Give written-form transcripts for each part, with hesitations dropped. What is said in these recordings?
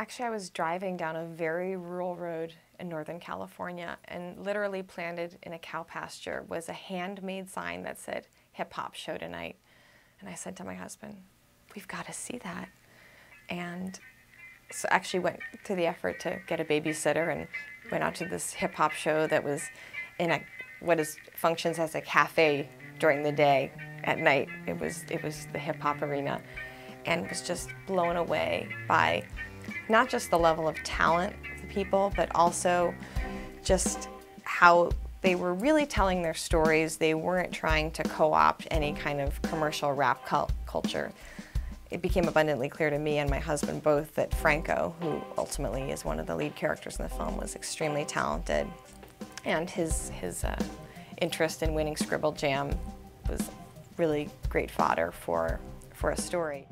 Actually, I was driving down a very rural road in Northern California, and literally planted in a cow pasture was a handmade sign that said, "Hip Hop Show tonight." And I said to my husband, "We've got to see that." And so actually went to the effort to get a babysitter and went out to this hip hop show that was in a functions as a cafe during the day. At night, it was the hip hop arena, and was just blown away by not just the level of talent of the people, but also just how they were really telling their stories. They weren't trying to co-opt any kind of commercial rap culture. It became abundantly clear to me and my husband both that Franco, who ultimately is one of the lead characters in the film, was extremely talented, and his interest in winning Scribble Jam was really great fodder for a story.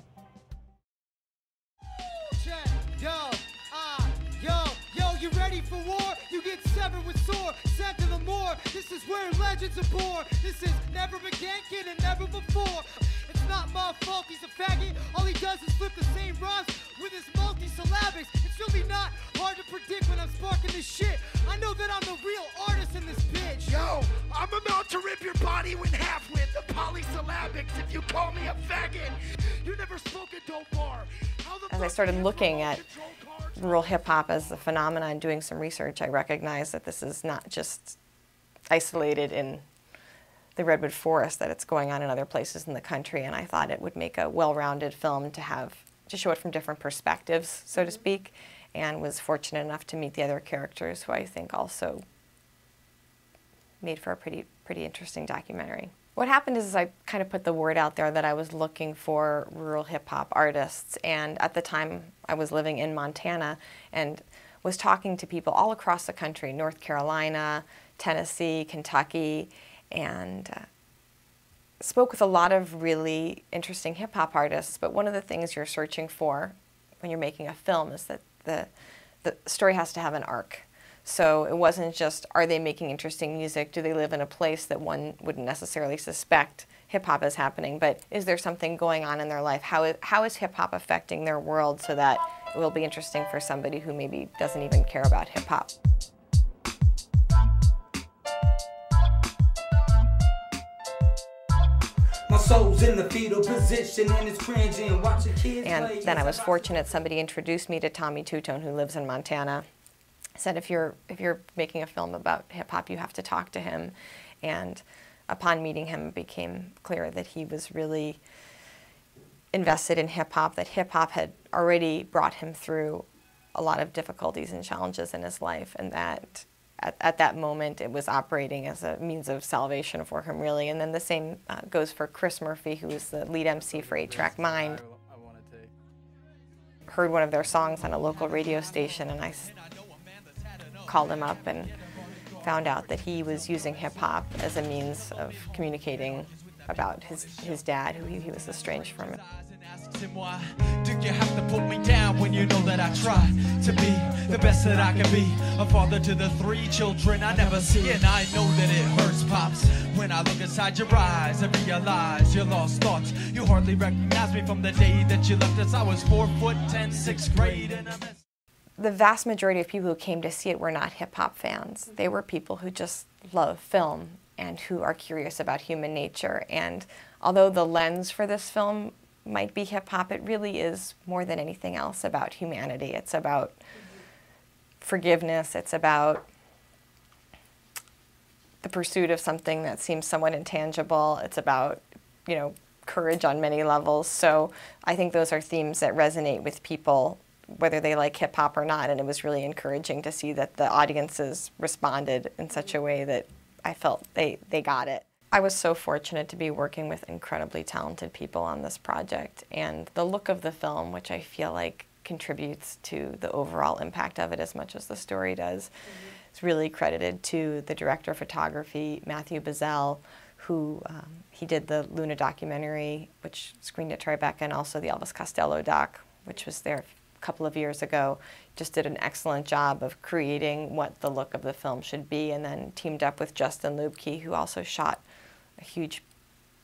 Yo, you ready for war? You get severed with sword, sent to the moor. This is where legends are born. This is never began, kid, and never before. It's not my fault, he's a faggot. All he does is flip the same rhymes with his multi-syllabics. It's really not hard to predict when I'm sparking this shit. I know that I'm the real artist in this bitch. Yo, I'm about to rip your body in half with the polysyllabics if you call me a faggot. You never spoke a dope bar. As I started looking at rural hip-hop as a phenomenon, doing some research, I recognized that this is not just isolated in the Redwood Forest, that it's going on in other places in the country, and I thought it would make a well-rounded film to show it from different perspectives, so to speak, and was fortunate enough to meet the other characters, who I think also made for a pretty interesting documentary. What happened is I kind of put the word out there that I was looking for rural hip-hop artists, and at the time I was living in Montana and was talking to people all across the country, North Carolina, Tennessee, Kentucky, and spoke with a lot of really interesting hip-hop artists. But one of the things you're searching for when you're making a film is that the story has to have an arc. So it wasn't just, are they making interesting music? Do they live in a place that one wouldn't necessarily suspect hip-hop is happening? But is there something going on in their life? How is hip-hop affecting their world so that it will be interesting for somebody who maybe doesn't even care about hip-hop? My soul's in the fetal position and it's cringing watching kids. And then I was fortunate, somebody introduced me to Tommy Tutone, who lives in Montana. Said, if you're making a film about hip-hop, you have to talk to him. And upon meeting him, it became clear that he was really invested in hip-hop, that hip-hop had already brought him through a lot of difficulties and challenges in his life, and that at that moment it was operating as a means of salvation for him, really. And then the same goes for Chris Murphy, who was the lead MC for 8-Track Mind. Heard one of their songs on a local radio station, and I called him up and found out that he was using hip-hop as a means of communicating about his dad, who he was estranged from. Why do you have to put me down when you know that I try to be the best that I can be? A father to the 3 children I never see, and I know that it hurts, Pops, when I look inside your eyes and realize your lost thoughts. You hardly recognize me from the day that you left us. I was 4'10", 6th grade, and the vast majority of people who came to see it were not hip-hop fans. They were people who just love film and who are curious about human nature. And although the lens for this film might be hip-hop, it really is more than anything else about humanity. It's about forgiveness. It's about the pursuit of something that seems somewhat intangible. It's about, you know, courage on many levels. So I think those are themes that resonate with people, whether they like hip-hop or not, and it was really encouraging to see that the audiences responded in such a way that I felt they got it. I was so fortunate to be working with incredibly talented people on this project, and the look of the film, which I feel like contributes to the overall impact of it as much as the story does, is really credited to the director of photography, Matthew Bazell, who he did the Luna documentary, which screened at Tribeca, and also the Elvis Costello doc, which was there couple of years ago. Just did an excellent job of creating what the look of the film should be, and then teamed up with Justin Lubke, who also shot a huge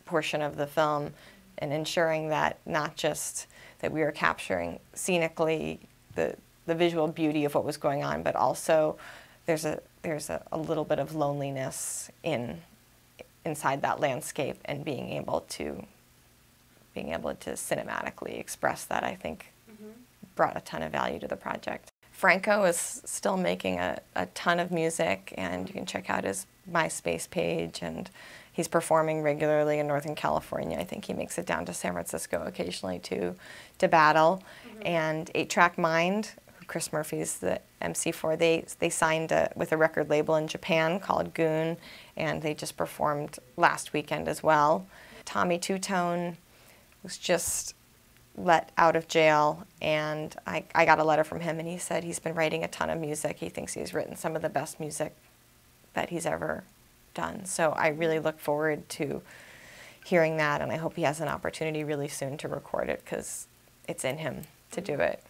portion of the film, and ensuring that not just that we were capturing scenically the the visual beauty of what was going on, but also there's a little bit of loneliness inside that landscape, and being able to cinematically express that, I think, brought a ton of value to the project. Franco is still making a ton of music, and you can check out his MySpace page, and he's performing regularly in Northern California. I think he makes it down to San Francisco occasionally to battle. And 8-Track Mind, who Chris Murphy's the MC for, they signed with a record label in Japan called Goon, and they just performed last weekend as well. Tommy Two-Tone was just let out of jail, and I got a letter from him, and he said he's been writing a ton of music. He thinks he's written some of the best music that he's ever done. So I really look forward to hearing that, and I hope he has an opportunity really soon to record it, because it's in him to do it.